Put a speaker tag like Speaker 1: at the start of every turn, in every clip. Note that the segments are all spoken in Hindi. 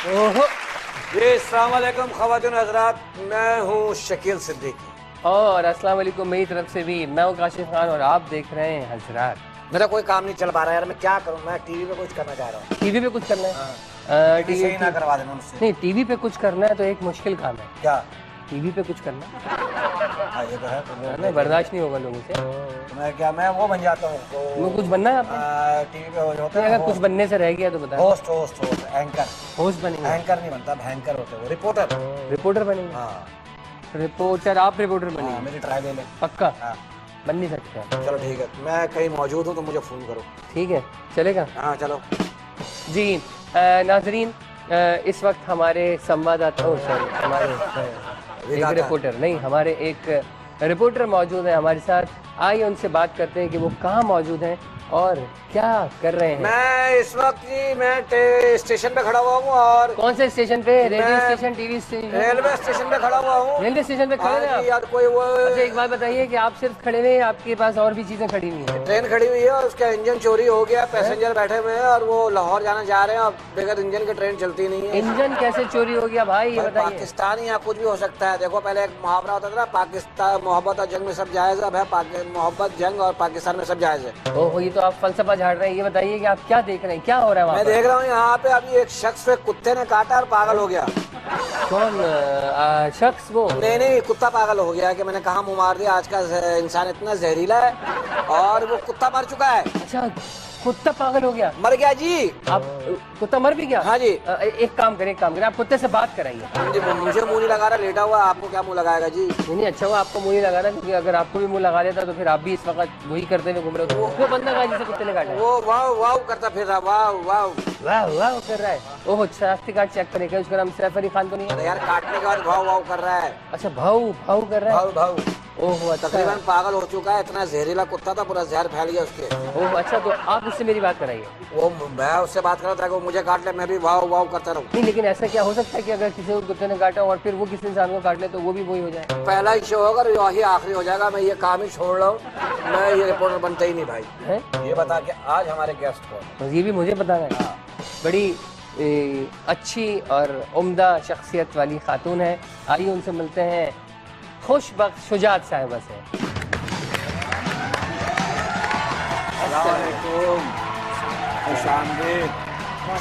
Speaker 1: ओहो,
Speaker 2: जी अस्सलाम वालेकुम ख़वातीन हज़रात, मैं हूँ शकील सिद्दीकी।
Speaker 1: और अस्सलाम वालेकुम मेरी तरफ से भी। मैं हूँ काशिफ खान और आप देख रहे हैं हजरात।
Speaker 2: मेरा कोई काम नहीं चल पा रहा यार, मैं क्या करूँ? मैं टीवी पे कुछ करना चाह रहा हूँ।
Speaker 1: टीवी पे कुछ करना है?
Speaker 2: टीवी सही ना करवा देना मुझसे।
Speaker 1: नहीं, टीवी पे कुछ करना है तो एक मुश्किल काम है।
Speaker 2: क्या?
Speaker 1: टीवी पे कुछ करना
Speaker 2: हाँ ये तो है, तो
Speaker 1: है, बर्दाश्त नहीं होगा लोगों से।
Speaker 2: तो मैं वो बन जाता हूँ
Speaker 1: वो कुछ बनना है आपको?
Speaker 2: टीवी पे हो जाता है।
Speaker 1: अगर कुछ बनने से रह गया तो बता।
Speaker 2: Host anchor.
Speaker 1: होस्ट बनेंगे?
Speaker 2: एंकर नहीं बनता, भयंकर होते हो। रिपोर्टर
Speaker 1: बनेंगे?
Speaker 2: हाँ
Speaker 1: रिपोर्टर? आप रिपोर्टर बनेंगे?
Speaker 2: मेरी ट्राई ले ले।
Speaker 1: पक्का?
Speaker 2: हाँ
Speaker 1: बन नहीं सकता?
Speaker 2: चलो ठीक है, मैं कहीं मौजूद हूँ तो मुझे फ़ोन करो।
Speaker 1: ठीक है, चलेगा?
Speaker 2: हाँ चलो
Speaker 1: जी नाजरीन, इस वक्त हमारे संवाददाता हमारे एक रिपोर्टर नहीं, हमारे एक रिपोर्टर मौजूद है हमारे साथ। आइए उनसे बात करते हैं कि वो कहाँ मौजूद हैं और क्या कर रहे हैं।
Speaker 2: मैं इस वक्त जी मैं स्टेशन पे खड़ा हुआ हूँ। और
Speaker 1: कौन से स्टेशन पे? Radio station, TV station?
Speaker 2: Railway station पे खड़ा हुआ हूँ।
Speaker 1: रेलवे स्टेशन पे खड़े हैं
Speaker 2: यार कोई वो।
Speaker 1: अच्छा एक बात बताइए कि आप सिर्फ खड़े हुए हैं, आपके पास और भी चीजें खड़ी हुई हैं?
Speaker 2: ट्रेन खड़ी हुई है और उसका इंजन चोरी हो गया, पैसेंजर बैठे हुए हैं और वो लाहौर जाना चाह रहे हैं और बगैर इंजन के ट्रेन चलती नहीं है।
Speaker 1: इंजन कैसे चोरी हो गया भाई, ये बताइए।
Speaker 2: पाकिस्तान या कुछ भी हो सकता है। देखो पहले एक मुहावरा होता था, पाकिस्तान मोहब्बत और जंग में सब जायज है। अब है मोहब्बत, जंग और पाकिस्तान में सब जायज है।
Speaker 1: ओहो, ये तो आप फलसफा झाड़ रहे हैं। ये बताइए कि आप क्या देख रहे हैं, क्या हो रहा है वहाँ
Speaker 2: मैं देख रहा हूँ यहाँ पे अभी एक शख्स पे कुत्ते ने काटा और पागल हो गया।
Speaker 1: कौन शख्स? वो
Speaker 2: नहीं कुत्ता पागल हो गया कि मैंने कहा मुंह मार दिया। आज का इंसान इतना जहरीला है और वो कुत्ता मर चुका है।
Speaker 1: अच्छा, कुत्ता पागल हो गया?
Speaker 2: मर गया जी।
Speaker 1: आप कुत्ता मर भी गया?
Speaker 2: हाँ जी।
Speaker 1: एक काम करें, आप कुत्ते से बात कराइए।
Speaker 2: जी मुझे मुंह नहीं लगा रहा, लेटा हुआ। आपको क्या मुंह लगाएगा जी?
Speaker 1: नहीं अच्छा हुआ आपको मुंह नहीं लगा रहा, क्योंकि अगर आपको भी मुंह लगा देता तो फिर आप भी इस वक्त वही करते हुए घूम रहे हो। वो बंदा कहा जिसे कुत्ते ने काटा?
Speaker 2: वो वाह वाह करता फिर रहा, वाह वाह
Speaker 1: वाह वाह कर रहा है। ओहो, शनाख्ती कार्ड चेक करेगा। उसका नाम सैफ अली खान तो नहीं है?
Speaker 2: यार काटने के बाद भाव वाव कर रहा है।
Speaker 1: अच्छा, भाव कर रहा है।
Speaker 2: भाव
Speaker 1: ओहो अच्छा।
Speaker 2: तकरीबन पागल हो चुका है। इतना जहरीला कुत्ता था, पूरा जहर फैल गया उसके।
Speaker 1: ओह अच्छा, तो आप उससे मेरी बात कराइए।
Speaker 2: वो मैं उससे बात कर रहा था कि वो मुझे काट ले, मैं भी वाव वाव करता रहूं।
Speaker 1: नहीं लेकिन ऐसा क्या हो सकता है कि अगर किसी को कुत्ते ने काटा और फिर वो किसी इंसान को काट ले तो वो भी वही हो जाए?
Speaker 2: पहला ही शो होगा, यही आखिरी हो जाएगा। मैं ये काम ही छोड़ रहा हूँ, मैं ये रिपोर्टर बनता ही नहीं भाई है? ये बता के आज हमारे गेस्ट कौन?
Speaker 1: ये भी मुझे बताना है। बड़ी अच्छी और उम्दा शख्सियत वाली खातून है। आइए उनसे मिलते हैं। खुशबख्त शुजात साहिबा से।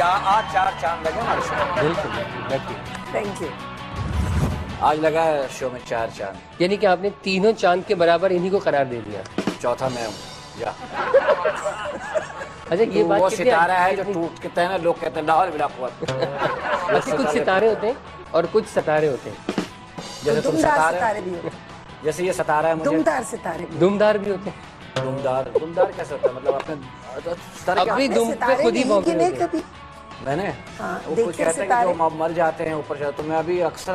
Speaker 2: आज 4 चांद लगे हमारे शो में।
Speaker 1: बिल्कुल,
Speaker 3: थैंक यू।
Speaker 2: आज लगा है शो में 4 चांद।
Speaker 1: यानी कि आपने तीनों चांद के बराबर इन्हीं को करार दे दिया।
Speaker 2: चौथा मैं हूँ।
Speaker 1: अच्छा ये बात
Speaker 2: वो सितारा है जो टूटते हैं ना, लोग कहते हैं लाहौल बिला कुव्वत।
Speaker 1: अच्छा, कुछ सितारे होते हैं और कुछ सितारे होते हैं।
Speaker 2: जैसे तुम
Speaker 3: सितारे भी होते हैं।
Speaker 2: जैसे ये सितारा है मुझे।
Speaker 3: दुमदार सितारे भी।
Speaker 1: दुमदार भी होते हैं।
Speaker 2: दुमदार कैसे होता है? मतलब
Speaker 1: अपनी दुम पे खुद ही भौंकते हैं
Speaker 3: कभी
Speaker 2: मैंने।
Speaker 3: हाँ,
Speaker 2: वो कुछ कहते हैं कि जो मर जाते हैं ऊपर से। तो मैं अभी अक्सर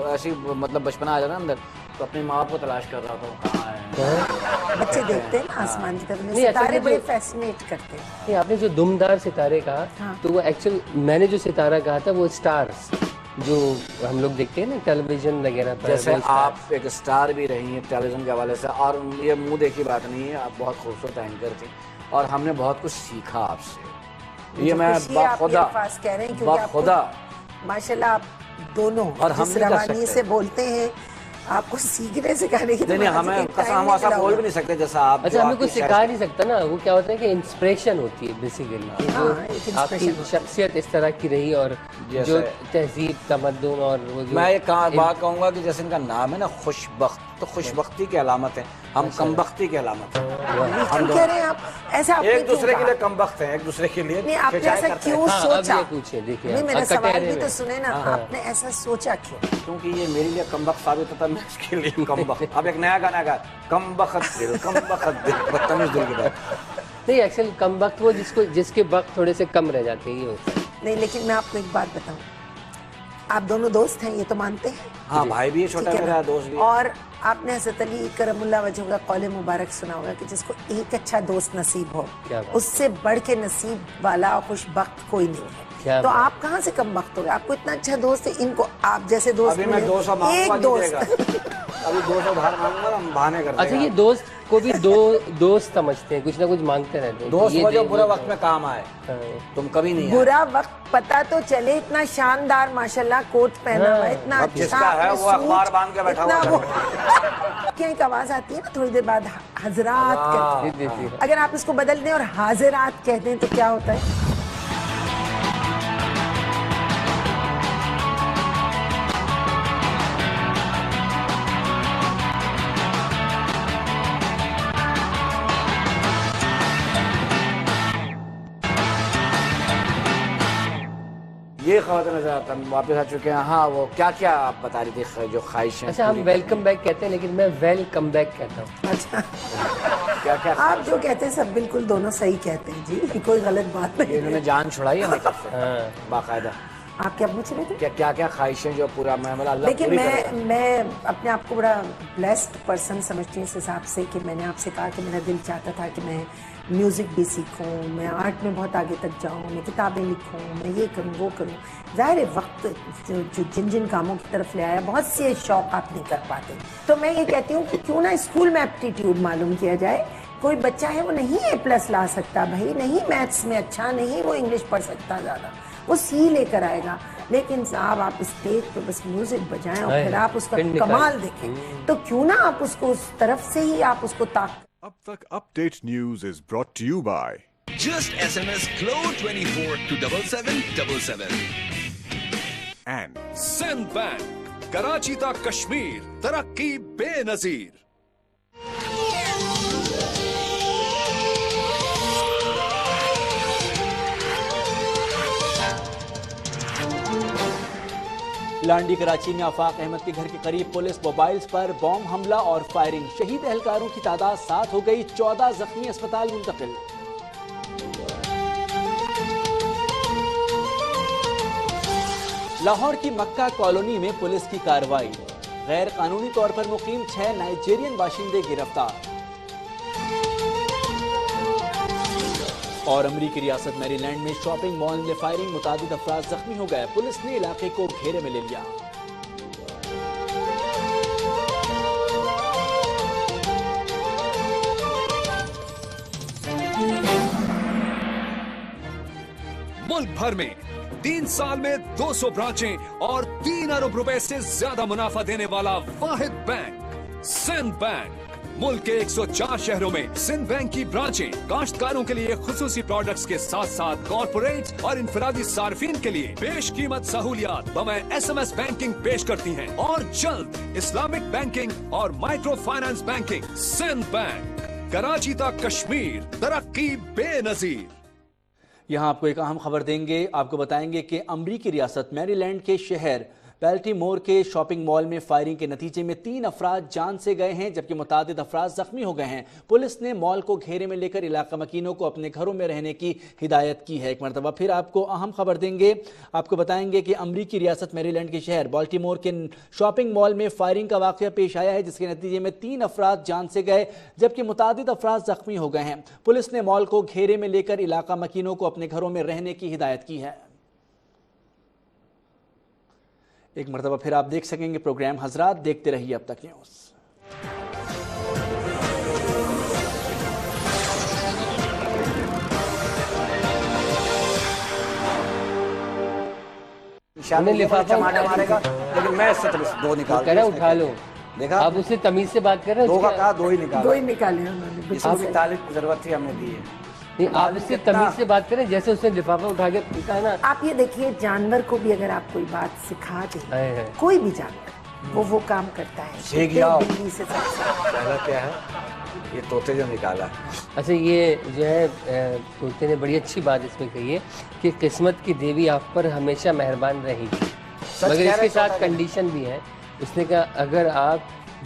Speaker 2: ऐसी मतलब बचपना आ जाता है अंदर, तो अपनी माँ को तलाश कर रहा था, कहाँ है।
Speaker 3: बच्चे देखते हैं ना आसमान की तरफ, सितारे बड़े फैसिनेट करते हैं।
Speaker 1: नहीं, आपने जो दुमदार सितारे कहा
Speaker 3: हाँ।
Speaker 1: तो वो एक्चुअल मैंने जो सितारा कहा था वो स्टार्स जो हम लोग देखते हैं ना टेलीविजन वगैरह पर।
Speaker 2: जैसे आप एक स्टार भी रही हैं टेलीविजन के हवाले से, और ये मुंह देखी बात नहीं है, आप बहुत खूबसूरत एंकर थी और हमने बहुत कुछ सीखा आपसे। ये मैं बाखुदा
Speaker 3: माशाल्लाह आप दोनों
Speaker 2: और हम
Speaker 3: रवानी से बोलते हैं। आपको सीखने सिखाने की
Speaker 2: नहीं, हमें हम ऐसा बोल भी नहीं सकते जैसा आप।
Speaker 1: अच्छा, हमें कुछ सिखा नहीं सकता ना। वो क्या होता है कि इंस्पिरेशन होती है बेसिकली। जो आपकी शख्सियत इस तरह की रही और जो तहजीब तमद्दुन और वो जो
Speaker 2: मैं एक बात कहूँगा कि जैसे इनका नाम है ना खुशबख्त, तो खुशबख्ती की अलामत है। हम कमबख्ती की अलामत है।
Speaker 3: हम कह रहे हैं आप ऐसा
Speaker 2: एक दूसरे के लिए कमबख्त हैं, एक दूसरे के लिए।
Speaker 3: नहीं आपने ऐसा क्यों सोचा?
Speaker 1: पूछिए, देखिए
Speaker 3: नहीं मेरा सवाल भी तो सुने ना। आपने ऐसा सोचा क्यों?
Speaker 2: क्योंकि ये मेरे लिए कमबख्त साबित होता है, मैं इसके लिए कमबख्त। अब एक नया गाना गा, कमबख्त दिल बदतमीज दिल की बात।
Speaker 1: नहीं एक्चुअली कमबख्त वो जिसके वक्त थोड़े से कम रह जाते हैं, ये होता है।
Speaker 3: नहीं लेकिन मैं आपको एक बात बताऊं, आप दोनों दोस्त हैं, ये तो मानते हैं?
Speaker 2: हाँ भाई भी है, छोटा मेरा दोस्त भी।
Speaker 3: और आपने हज़रत अली करमुल्लाह वजह का कौल मुबारक सुना होगा कि जिसको एक अच्छा दोस्त नसीब हो, उससे बढ़ के नसीब वाला खुशबख्त कोई नहीं है।
Speaker 1: क्या
Speaker 3: तो
Speaker 1: बात।
Speaker 3: आप कहाँ से कम वक्त हो गए? आपको इतना अच्छा दोस्त है, इनको आप जैसे दोस्त
Speaker 2: अभी मैं
Speaker 3: मिले।
Speaker 2: 200 मांगूंगा,
Speaker 3: एक
Speaker 2: नहीं
Speaker 3: दोस्त
Speaker 2: देगा। अभी 200 उधार मांगूंगा ना, हम बहाने कर
Speaker 1: अच्छा, ये दोस्त को भी दोस्त समझते हैं, कुछ ना कुछ मांगते रहते हैं।
Speaker 2: दोस्त
Speaker 1: ये
Speaker 2: वो जो
Speaker 1: दे,
Speaker 2: बुरा
Speaker 1: वो
Speaker 2: वक्त
Speaker 1: दे।
Speaker 2: में काम आए,
Speaker 1: हाँ।
Speaker 2: तुम कभी नहीं आए।
Speaker 3: बुरा वक्त पता तो चले, इतना शानदार माशाल्लाह कोट पहना हुआ है, इतना
Speaker 2: अब
Speaker 3: अच्छा
Speaker 2: जिसका है
Speaker 3: आपने
Speaker 2: वो अखबार
Speaker 3: सूट,
Speaker 2: बांध के बैठा
Speaker 3: इतना
Speaker 2: हुआ
Speaker 3: वो क्या एक आवाज आती है ना थोड़ी देर बाद, हजरात
Speaker 2: हाँ,
Speaker 3: कहते हैं।
Speaker 1: जी।
Speaker 3: अगर आप इसको बदल दें और हाजिरात कहते हैं तो क्या होता है?
Speaker 2: ये खबर नजर आता है, वापस आ चुके हैं। हाँ, वो क्या क्या आप बता रही थी जो ख्वाहिशें?
Speaker 1: अच्छा, हम वेलकम बैक कहते हैं, लेकिन मैं वेलकम बैक कहता हूँ।
Speaker 3: अच्छा,
Speaker 2: क्या क्या
Speaker 3: आप जो कहते हैं सब बिल्कुल दोनों सही कहते हैं जी, कोई गलत बात नहीं।
Speaker 2: इन्होंने जान छुड़ाई है मेकअप से
Speaker 1: हाँ।
Speaker 2: बाकायदा।
Speaker 3: आप क्या पूछ रहे थे?
Speaker 2: क्या क्या ख्वाहिशें जो पूरा मैं मतलब अल्लाह
Speaker 3: देखिए,
Speaker 2: पूरी करेगा।
Speaker 3: मैं अपने आप को बड़ा ब्लेस्ड पर्सन समझती हूँ इस हिसाब से कि मैंने आपसे कहा कि मेरा दिल चाहता था कि मैं म्यूज़िक भी सीखूं, मैं आर्ट में बहुत आगे तक जाऊं, मैं किताबें लिखूं, मैं ये करूं वो करूं। ज़ाहिर है वक्त जो जिन जिन कामों की तरफ ले आया, बहुत से शौक आप नहीं कर पाते। तो मैं ये कहती हूँ कि क्यों ना स्कूल में एप्टीट्यूड मालूम किया जाए। कोई बच्चा है वो नहीं A+ ला सकता भाई, नहीं मैथ्स में अच्छा, नहीं वो इंग्लिश पढ़ सकता ज़्यादा, वो C लेकर आएगा। लेकिन साहब आप स्टेज पे बस म्यूजिक बजाएं और फिर आप उसका कमाल देखें, तो क्यों ना आप उसको उस तरफ से ही आप उसको
Speaker 4: अब तक update news is brought to you by
Speaker 5: Just SMS GLOW24 to 7777.
Speaker 4: and
Speaker 5: Send Bank, Karachi ता कश्मीर, तरक्की बेनजीर।
Speaker 6: लांडी कराची में आफाक अहमद के घर के करीब पुलिस मोबाइल्स पर बॉम्ब हमला और फायरिंग, शहीद एहलकारों की तादाद 7 हो गई, 14 जख्मी अस्पताल मुंतकिल। लाहौर की मक्का कॉलोनी में पुलिस की कार्रवाई, गैर कानूनी तौर पर मुकीम 6 नाइजीरियन बाशिंदे गिरफ्तार। और अमरीकी रियासत मैरीलैंड में शॉपिंग मॉल में फायरिंग, मुतादिद अफराद जख्मी हो गए, पुलिस ने इलाके को घेरे में ले लिया।
Speaker 5: मुल्क भर में 3 साल में 200 ब्रांचें और 3 अरब रुपए से ज्यादा मुनाफा देने वाला वाहिद बैंक सिंध बैंक। मुल्क के 104 शहरों में सिंध बैंक की ब्रांचें काश्तकारों के लिए खुसूसी प्रोडक्ट्स के साथ साथ कॉर्पोरेट और इनफरादी सार्फिन के लिए पेश कीमत सहूलियात बमै SMS बैंकिंग पेश करती हैं और जल्द इस्लामिक बैंकिंग और micro finance banking. Sindh bank, Karachi तक कश्मीर, तरक्की बेनजीर।
Speaker 6: यहाँ आपको एक अहम खबर देंगे, आपको बताएंगे कि अमरीकी रियासत मैरीलैंड के शहर बैल्टीमोर के शॉपिंग मॉल में फायरिंग के नतीजे में 3 अफराद जान से गए हैं, जबकि मुतादिद अफराद जख्मी हो गए हैं। पुलिस ने मॉल को घेरे में लेकर इलाका मकीनों को अपने घरों में रहने की हिदायत की है। एक मरतबा फिर आपको अहम खबर देंगे, आपको बताएंगे कि अमरीकी रियासत मैरीलैंड के शहर बाल्टीमोर के शॉपिंग मॉल में फायरिंग का वाकया पेश आया है, जिसके नतीजे में 3 अफराद जान से गए, जबकि मुतादिद अफराद जख्मी हो गए हैं। पुलिस ने मॉल को घेरे में लेकर इलाका मकीनों को अपने घरों में रहने की हिदायत की है। एक मरतबा फिर आप देख सकेंगे प्रोग्राम हजरात, देखते रहिए अब तक न्यूज़।
Speaker 2: शामिल लिफाफा मारेगा, लेकिन मैं इससे 2 निकाल
Speaker 1: कह रहा उठा लो।
Speaker 2: देखा,
Speaker 1: आप उससे तमीज से बात कर रहे
Speaker 2: 2
Speaker 1: हो।
Speaker 2: का कहा, 2 ही निकाला।
Speaker 3: 2 ही निकाले उन्होंने, बिल्कुल सही।
Speaker 2: तालीम की जरूरत थी, हमने दी है।
Speaker 1: नहीं, आप उससे तमीज से बात करें, जैसे उसने लिफाफा उठा के पीटा है ना।
Speaker 3: आप ये देखिए, जानवर को भी अगर आप कोई बात सिखा
Speaker 1: है।
Speaker 3: दें, कोई भी जानवर वो काम करता है।
Speaker 2: सीख जाओ।
Speaker 3: बिल्ली से
Speaker 2: पहला क्या है, ये तोते जो निकाला।
Speaker 1: अच्छा, ये जो है तोते ने बड़ी अच्छी बात इसमें कही है कि किस्मत की देवी आप पर हमेशा मेहरबान रहेगी, मगर इसके साथ कंडीशन भी है। उसने कहा अगर आप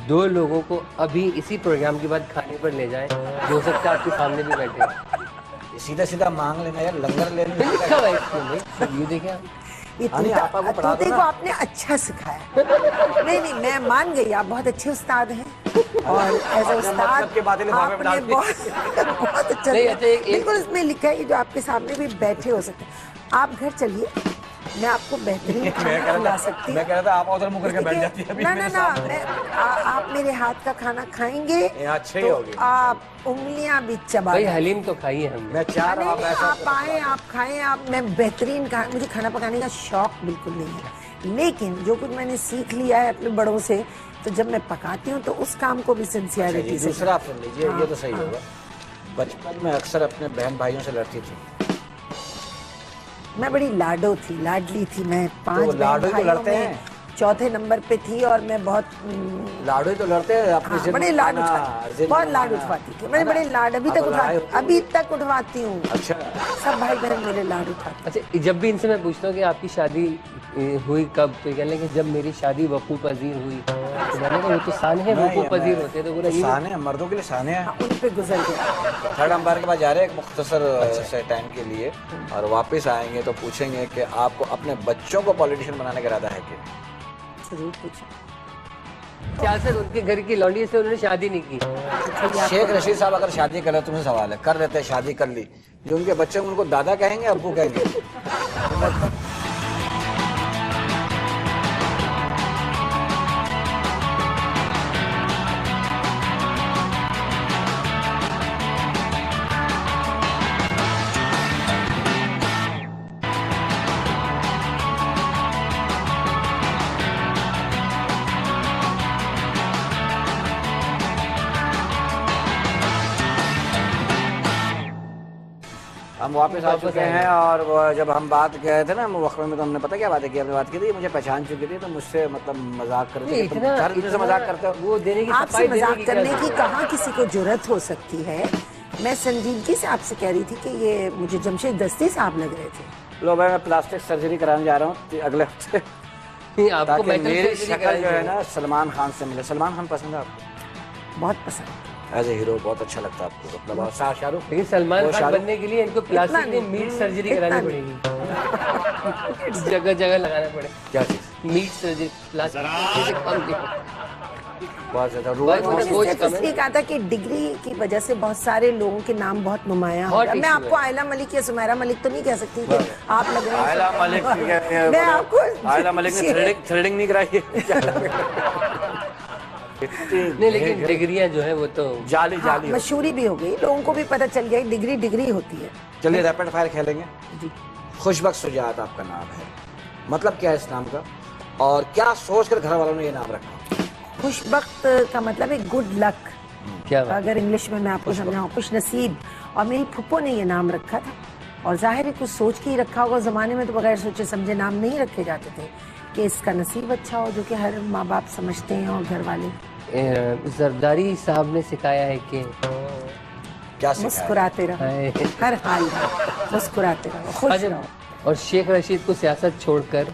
Speaker 1: 2 लोगों को अभी इसी प्रोग्राम के बाद खाने पर ले जाएं, हो सकता है आपके सामने भी बैठे।
Speaker 2: सीधा सीधा मांग लेना यार, लंगर लेने
Speaker 1: लिखा हुआ है इसके अंदर, सब ये देखें आप।
Speaker 3: ये तोते को आपने अच्छा सिखाया। नहीं, मैं मान गई, आप बहुत अच्छे उस्ताद हैं। और एज अ उस्ताद
Speaker 2: की बातें लिफाफे में
Speaker 3: आपने
Speaker 2: डाल दी।
Speaker 3: बहुत अच्छा
Speaker 1: नहीं,
Speaker 3: किया।
Speaker 1: अच्छा, एक-
Speaker 3: बिल्कुल इसमें लिखा है कि जो आपके सामने भी बैठे हो सकते हैं। आप घर चलिए, मैं आपको बेहतरीन खाना खिला सकती
Speaker 2: मैं
Speaker 3: हूँ।
Speaker 2: कह रहा था आप उधर मुंह करके बैठ जाती है अभी
Speaker 3: ना
Speaker 2: मेरे
Speaker 3: ना ना,
Speaker 2: सामने।
Speaker 3: आप मेरे हाथ का खाना खाएंगे
Speaker 2: अच्छे ही
Speaker 3: तो
Speaker 2: होगी।
Speaker 3: आप उंगलियां भी चबा
Speaker 1: भाई
Speaker 3: लेंगे।
Speaker 1: हलीम तो खाई है हमने।
Speaker 2: मैं चाह रहा हूँ
Speaker 3: नहीं,
Speaker 2: आप ऐसा
Speaker 3: आप आए, आप खाएं, आप मैं बेहतरीन मुझे खाना पकाने का शौक बिल्कुल नहीं है, लेकिन जो कुछ मैंने सीख लिया है अपने बड़ों से, तो जब मैं पकाती हूँ तो उस काम को भी सिंसियरिटी से।
Speaker 2: दूसरा आप सुन लीजिए, ये तो सही
Speaker 3: हाँ।
Speaker 2: होगा। बचपन में अक्सर अपने बहन भाइयों से लड़ती थी।
Speaker 3: मैं बड़ी लाडो थी, लाडली थी। मैं 5
Speaker 2: तो लाडो ही तो लड़ते
Speaker 3: में
Speaker 2: हैं।
Speaker 3: चौथे नंबर पे थी और मैं बहुत
Speaker 2: लाडो ही तो लड़ते हैं अपनी
Speaker 3: हाँ,
Speaker 2: जिद
Speaker 3: बड़े लाड
Speaker 2: मनाना,
Speaker 3: उठाती,
Speaker 2: जिद
Speaker 3: बहुत लाड
Speaker 2: मनाना।
Speaker 3: उठवाती थी। मैंने
Speaker 2: है ना?
Speaker 3: बड़े लाड अभी
Speaker 2: आप
Speaker 3: तक
Speaker 2: लड़ाई होती है।
Speaker 3: अभी तक उठवाती हूँ।
Speaker 2: अच्छा,
Speaker 3: सब भाई बहन मेरे लाड उठाते।
Speaker 1: अच्छा, जब भी इनसे मैं पूछता हूँ कि आपकी शादी हुई कब, तो कहने लगे जब मेरी शादी वकू पजीर हुई। तो मैंने कहा वो तो साने वकू पजीर होते हैं, तो बोला ये
Speaker 2: साने हैं, मर्दों के लिए साने हैं।
Speaker 3: हाँ, उन पे गुजर गया।
Speaker 2: थर्ड अंपायर के पास जा रहे हैं एक मुख्तसर से टाइम के लिए, और वापस आएंगे तो पूछेंगे कि आपको अपने बच्चों को पॉलिटिशियन बनाने का इरादा है कि
Speaker 3: जरूर पूछो।
Speaker 1: सियासत उनके घर की लौंडी से उन्होंने शादी नहीं की।
Speaker 2: शेख रशीद साहब अगर शादी करे, तुमसे सवाल है, कर देते हैं शादी कर ली, जो उनके बच्चे उनको दादा कहेंगे अब्बू कहेंगे? हम वापस आ चुके हैं, और वो जब हम बात कह रहे थे ना वक्फे में, तो हमने पता क्या बातें की, हमने बात की थी मुझे पहचान चुकी थी, तो मुझसे मतलब मजाक करते थे, तुम हर दिन से मजाक करते हो।
Speaker 1: वो देने की
Speaker 3: आपसे
Speaker 1: सफाई देने
Speaker 3: मजाक
Speaker 1: की
Speaker 3: करने
Speaker 1: क्या
Speaker 3: की कहाँ किसी को जरूरत हो सकती है। मैं संजीदगी से आपसे कह रही थी कि ये मुझे जमशेद दस्ती साहब लग रहे थे।
Speaker 2: लो भाई, मैं प्लास्टिक सर्जरी कराने जा रहा हूँ अगले हफ्ते,
Speaker 1: नहीं, आपको
Speaker 2: ताकि
Speaker 1: मेटल
Speaker 2: मेरी
Speaker 1: सर्जरी
Speaker 2: शक्ल
Speaker 1: करानी
Speaker 2: जो है
Speaker 1: है।
Speaker 2: ना सलमान खान से मिले। सलमान खान पसंद है आपको?
Speaker 3: बहुत पसंद।
Speaker 2: एज ए हीरो बहुत अच्छा लगता है आपको, मतलब और शाहरुख?
Speaker 1: लेकिन सलमान
Speaker 2: वो
Speaker 1: खान
Speaker 2: शाहरुख-
Speaker 1: बनने के लिए इनको प्लास्टिक
Speaker 3: नहीं,
Speaker 1: में मीट सर्जरी
Speaker 3: इतना
Speaker 1: करानी
Speaker 3: नहीं।
Speaker 1: पड़ेगी। जगह जगह लगाना पड़े
Speaker 2: क्या चीज?
Speaker 1: मीट सर्जरी, प्लास्टिक
Speaker 2: बहुत ज्यादा
Speaker 1: भाई,
Speaker 2: रोज
Speaker 1: वो-
Speaker 3: सिर्फ इसलिए कहा था कि डिग्री की वजह से बहुत सारे लोगों के नाम बहुत नुमाया हो
Speaker 1: बहुत
Speaker 3: गया। मैं
Speaker 1: issue
Speaker 3: आपको
Speaker 1: है।
Speaker 3: आयला मलिक या सुमेरा मलिक तो नहीं कह सकती कि आप लग रहे हैं।
Speaker 2: आयला मलिक
Speaker 3: मैं आपको
Speaker 2: आयला मलिक ने थ्रेडिंग नहीं कराई है।
Speaker 1: नहीं, लेकिन डिग्रियां जो है वो तो
Speaker 2: जाली
Speaker 3: हाँ,
Speaker 2: जाली हो।
Speaker 3: मशहूरी भी हो गई, लोगों को भी पता चल गया डिग्री डिग्री होती है।
Speaker 2: चलिए रैपिड फायर खेलेंगे।
Speaker 3: जी।
Speaker 2: खुशबख्श सुजात आपका नाम है, मतलब क्या है इस नाम का, और क्या सोचकर घर वालों ने ये नाम रखा?
Speaker 3: खुशबख्त का मतलब है गुड लक।
Speaker 1: क्या बात।
Speaker 3: अगर इंग्लिश में मैं आपको समझाऊं, खुश नसीब। और मेरी फुप्पो ने ये नाम रखा था, और जाहिर है कुछ सोच के ही रखा होगा। ज़माने में तो बगैर सोचे समझे नाम नहीं रखे जाते थे, कि इसका नसीब अच्छा हो, जो कि हर माँ बाप समझते हैं और घर वाले।
Speaker 1: जरदारी साहब ने सिखाया है कि
Speaker 2: क्या सिखाया?
Speaker 3: मुस्कुराते रहो,
Speaker 1: हाय।
Speaker 3: हर हाल में मुस्कुराते रहो, खुश
Speaker 1: अच्छा,
Speaker 3: रहो।
Speaker 1: और शेख रशीद को सियासत छोड़कर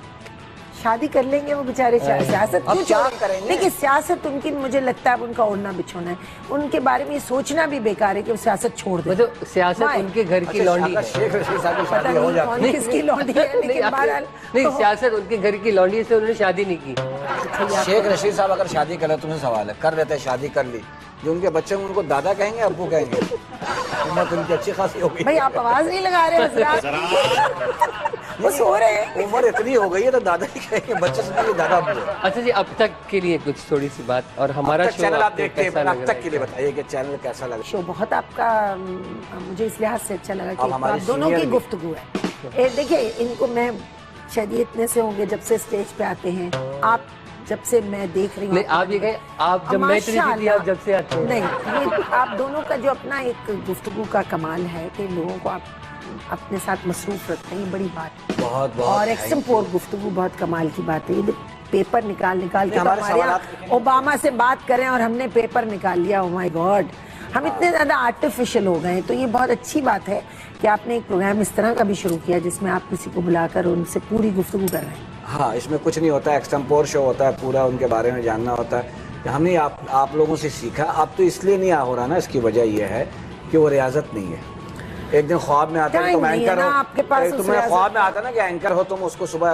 Speaker 3: शादी कर लेंगे वो बेचारे। सियासत
Speaker 2: अब
Speaker 3: क्यों
Speaker 2: क्या
Speaker 3: छोड़ेंगे?
Speaker 2: करेंगे?
Speaker 3: देखिए, सियासत उनकी, मुझे लगता है अब उनका ओढ़ना बिछोना है। उनके बारे में ये सोचना भी बेकार है कि वो सियासत छोड़ दे।
Speaker 1: मतलब सियासत
Speaker 3: Why?
Speaker 1: उनके घर की
Speaker 2: अच्छा,
Speaker 1: लौंडी
Speaker 2: अगर
Speaker 1: है।
Speaker 2: शेख रशीद साहब की
Speaker 3: पता
Speaker 2: शादी हो
Speaker 3: नहीं
Speaker 2: जाती
Speaker 3: कौन किसकी लौंडी है,
Speaker 1: नहीं,
Speaker 3: लेकिन बहरहाल
Speaker 1: नहीं, सियासत उनके घर की लौंडी से उन्होंने शादी नहीं की।
Speaker 2: शेख रशीद साहब अगर शादी करे, तुमसे सवाल है, कर देते हैं शादी कर ली, जो उनके बच्चे उनको दादा कहेंगे अब्बू कहेंगे? उम्र तो उनकी अच्छी खासी हो गई।
Speaker 3: भाई आप आवाज नहीं लगा रहे हजरात। वो सो रहे हैं।
Speaker 2: उम्र इतनी हो गई है तो दादा ही कहेंगे, बच्चे से दादा अब्बू है।
Speaker 1: अच्छा जी, अब तक के लिए कुछ थोड़ी सी बात, और हमारा शो
Speaker 2: चैनल आप
Speaker 1: आपको
Speaker 2: देखते
Speaker 1: कैसा
Speaker 2: हैं,
Speaker 1: लग
Speaker 2: अब
Speaker 1: रहा
Speaker 2: तक के लिए बताइए कि चैनल कैसा लगा।
Speaker 3: शो बहुत आपका मुझे इस लिहाज से अच्छा लगा कि
Speaker 2: अब हमारे
Speaker 3: आप दोनों की
Speaker 2: senior भी-
Speaker 3: गुफ्तगू है। देखिए, इनको मैं शायद ये इतने से होंगे जब से स्टेज पे आते हैं। आप जब से मैं देख रही हूँ,
Speaker 1: नहीं, आप ये कहें, आप जब मैच नहीं जीती, आप जब से आते हैं।
Speaker 3: नहीं, ये आप दोनों का जो अपना एक गुफ्तगू का कमाल है कि लोगों को आप अपने साथ मसरूफ रखते हैं, ये बड़ी बात है।
Speaker 2: बहुत
Speaker 3: और एक्सम्पोर्ट गुफ्तगू बहुत कमाल की बात है। ये पेपर निकाल के तो
Speaker 2: हमारे
Speaker 3: हमारे यहाँ
Speaker 2: सवालात-
Speaker 3: ओबामा से बात करें और हमने पेपर निकाल लिया। ओह माय गॉड, हम इतने ज्यादा आर्टिफिशियल हो गए। तो ये बहुत अच्छी बात है कि आपने एक प्रोग्राम इस तरह का भी शुरू किया जिसमें आप किसी को बुलाकर उनसे पूरी गुफ्तगू कर रहे हैं।
Speaker 2: हाँ, इसमें कुछ नहीं होता है, एक्सटेम्पोर शो होता है, पूरा उनके बारे में जानना होता है। हमने आप लोगों से सीखा। अब तो इसलिए नहीं हो रहा ना, इसकी वजह यह है कि वो रियाजत नहीं है। एक दिन ख्वाब में आता है
Speaker 3: Time
Speaker 2: तुम
Speaker 3: नहीं है
Speaker 2: एंकर
Speaker 3: ना
Speaker 2: हो,
Speaker 3: आपके पास उस
Speaker 2: तुम्हें
Speaker 3: रियासत
Speaker 2: ख्वाब में आता है ना कि एंकर हो तुम, उसको सुबह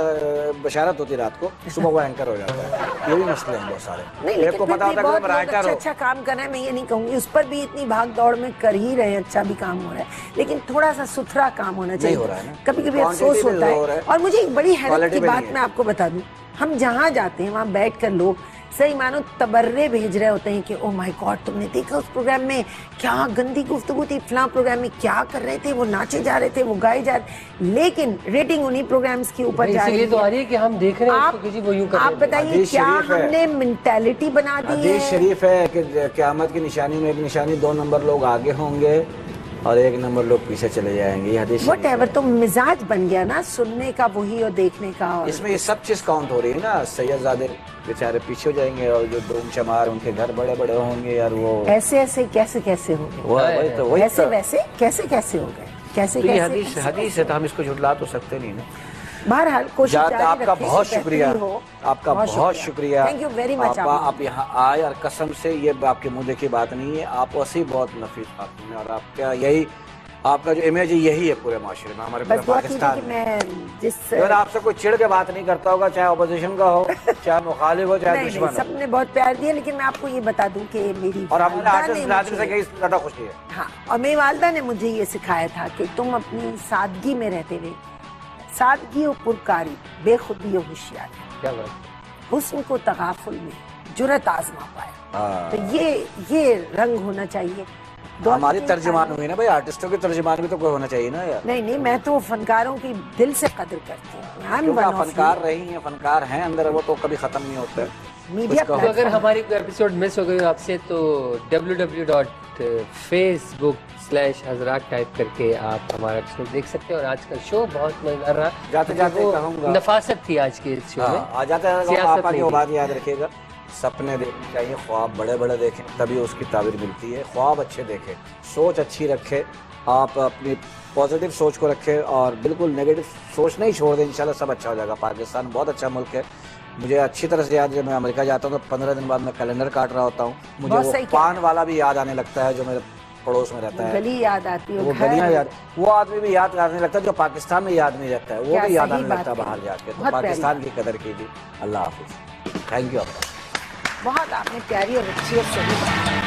Speaker 2: बशारत होती रात को, सुबह वो एंकर हो जाता है। ये भी मसले हैं बहुत सारे।
Speaker 3: नहीं,
Speaker 2: एक
Speaker 3: लेकिन
Speaker 2: को
Speaker 3: फिर
Speaker 2: पता
Speaker 3: भी
Speaker 2: होता है
Speaker 3: बहुत
Speaker 2: कि तुम
Speaker 3: लोग
Speaker 2: राइटर
Speaker 3: अच्छा
Speaker 2: हो।
Speaker 3: अच्छा काम कर रहे हैं, मैं ये नहीं कहूंगी, उस पर भी इतनी भाग दौड़ में कर ही रहे हैं, अच्छा भी काम हो रहा है, लेकिन थोड़ा सा सुथरा काम होना चाहिए।
Speaker 2: हो रहा है ना।
Speaker 3: कभी कभी
Speaker 2: Quantity
Speaker 3: अफसोस
Speaker 2: पे
Speaker 3: होता
Speaker 2: जोर
Speaker 3: है।
Speaker 2: है,
Speaker 3: और मुझे एक बड़ी हैरत
Speaker 2: quality
Speaker 3: की
Speaker 2: पे
Speaker 3: बात
Speaker 2: नहीं है।
Speaker 3: मैं आपको बता दूं, हम जहाँ जाते हैं वहाँ बैठ कर लोग सही मानो तबर्रे भेज रहे होते हैं कि ओ माय गॉड तुमने देखा उस प्रोग्राम में क्या गंदी गुफ्तगू थी, फलां प्रोग्राम में क्या कर रहे थे, वो नाचे जा रहे थे, वो गाए जा रहे, लेकिन रेटिंग उन्हीं प्रोग्राम्स के ऊपर जा रही
Speaker 1: इसीलिए तो आ
Speaker 3: है।
Speaker 1: रही है कि हम देख रहे हैं
Speaker 3: आप
Speaker 1: उसको कि जी वो यूं कर
Speaker 3: आप
Speaker 1: रहे थे।
Speaker 3: बताइए
Speaker 2: हदीस
Speaker 3: क्या
Speaker 2: शरीफ है।
Speaker 3: हमने मेंटालिटी बना दी
Speaker 2: हदीस
Speaker 3: है?
Speaker 2: शरीफ है कि क़यामत की निशानी में एक निशानी 2 नंबर लोग आगे होंगे और 1 नंबर लोग पीछे चले जाएंगे। ये हदीस शरीफ है।
Speaker 3: Whatever, तो मिजाज बन गया ना सुनने का वही और देखने का। और
Speaker 2: इसमें ये सब चीज काउंट हो रही है ना। सैयदजादे बेचारे पीछे हो जाएंगे और जो धूम चमार उनके घर बड़े बड़े होंगे यार, वो
Speaker 3: ऐसे ऐसे कैसे कैसे हो गए,
Speaker 2: वही तो वही
Speaker 3: ऐसे
Speaker 2: तो।
Speaker 3: वैसे कैसे कैसे हो गए, कैसे
Speaker 2: तो ये
Speaker 3: कैसे
Speaker 2: हदीस है तो हम इसको झुटला तो सकते नहीं ना।
Speaker 3: बहरहाल कोशिश
Speaker 2: जाते
Speaker 3: जारी
Speaker 2: आपका
Speaker 3: रखें
Speaker 2: बहुत
Speaker 3: कि
Speaker 2: शुक्रिया,
Speaker 3: बेहतरी हो।
Speaker 2: आपका बहुत शुक्रिया।
Speaker 3: Thank you very much.
Speaker 2: आप यहाँ आए और कसम से ये आपके मुद्दे की बात नहीं है, आप वैसे ही बहुत नफीस खातून है और आपका यही आपका जो इमेज है यही है पूरे माशरे में, हमारे पूरे
Speaker 3: बस दुआ कीजिए
Speaker 2: पाकिस्तान
Speaker 3: कि
Speaker 2: में।
Speaker 3: मैं जिस
Speaker 2: अगर आपसे कोई चिढ़ के बात नहीं करता होगा, चाहे अपोजिशन का हो, चाहे मुखालिफ हो, चाहे
Speaker 3: नहीं
Speaker 2: दुश्मन हो।
Speaker 3: सबने बहुत प्यार दिया, लेकिन मैं आपको ये बता दूं कि मेरी
Speaker 2: और हमने
Speaker 3: वालिदा
Speaker 2: आर्टिस्ट
Speaker 3: ने
Speaker 2: बिरादरी से
Speaker 3: मुझे-
Speaker 2: कहीं ज़्यादा खुशी है।
Speaker 3: हाँ, और मेरी वालिदा ने मुझे ये सिखाया था कि तुम अपनी सादगी में रहते हुए, सादगी और पुरकारी, बेखुदी और होशियारी,
Speaker 1: क्या बात।
Speaker 3: हुस्न को तगाफुल में जुरत आजमा पाए,
Speaker 2: हाँ।
Speaker 3: तो ये रंग होना चाहिए। दुआ
Speaker 2: हमारी
Speaker 3: कीजिए
Speaker 2: तर्जुमान
Speaker 3: इंसान-
Speaker 2: हुई ना भाई, आर्टिस्टों की तर्जुमान भी तो कोई होना चाहिए ना यार।
Speaker 3: नहीं मैं तो फनकारों की दिल से कदर करती हूँ। I'm
Speaker 2: क्योंकि
Speaker 3: one
Speaker 2: आप
Speaker 3: of
Speaker 2: फनकार
Speaker 3: you।
Speaker 2: रही हैं, फनकार हैं अंदर, वो तो कभी खत्म नहीं होते।
Speaker 3: मीडिया
Speaker 2: कुछ कहो।
Speaker 1: तो अगर हमारी कोई एपिसोड मिस हो गई आपसे तो www.facebook/हजरात टाइप करके आप हमारा एपिसोड देख सकते हैं। और आज का शो बहुत मजेदार रहा।
Speaker 2: जाते जाते
Speaker 1: वो
Speaker 2: कहूंगा,
Speaker 1: नफासत थी आज के इस शो में।
Speaker 2: आ जाते हैं
Speaker 1: सियासत
Speaker 2: आप आगे
Speaker 1: नहीं
Speaker 2: वो
Speaker 1: थी।
Speaker 2: बात याद रखिएगा, सपने देखने चाहिए, ख्वाब बड़े बड़े देखें तभी उसकी ताबीर मिलती है। ख्वाब अच्छे देखें, सोच अच्छी रखें, आप अपनी पॉजिटिव सोच को रखें और बिल्कुल नेगेटिव सोच नहीं छोड़ दें। इंशाल्लाह सब अच्छा हो जाएगा। पाकिस्तान बहुत अच्छा मुल्क है। मुझे अच्छी तरह से याद है, जब मैं अमेरिका जाता हूँ तो 15 दिन बाद मैं कैलेंडर काट रहा होता हूँ, मुझे
Speaker 3: बहुत
Speaker 2: वो
Speaker 3: सही
Speaker 2: पान वाला भी याद आने लगता है जो मेरे पड़ोस में रहता है।
Speaker 3: गली याद आती है,
Speaker 2: वो
Speaker 3: घर-
Speaker 2: गलियां याद, वो आदमी भी याद आने लगता है जो पाकिस्तान में याद नहीं रहता है, वो
Speaker 3: क्या
Speaker 2: भी याद
Speaker 3: सही
Speaker 2: आने
Speaker 3: बात
Speaker 2: लगता है
Speaker 3: है।
Speaker 2: बाहर जाके। तो
Speaker 3: बहुत प्यारी
Speaker 2: पाकिस्तान की कदर कीजिए। अल्लाह हाफिज। Thank you.
Speaker 3: बहुत आपने प्यारी और अच्छी और सही बात की।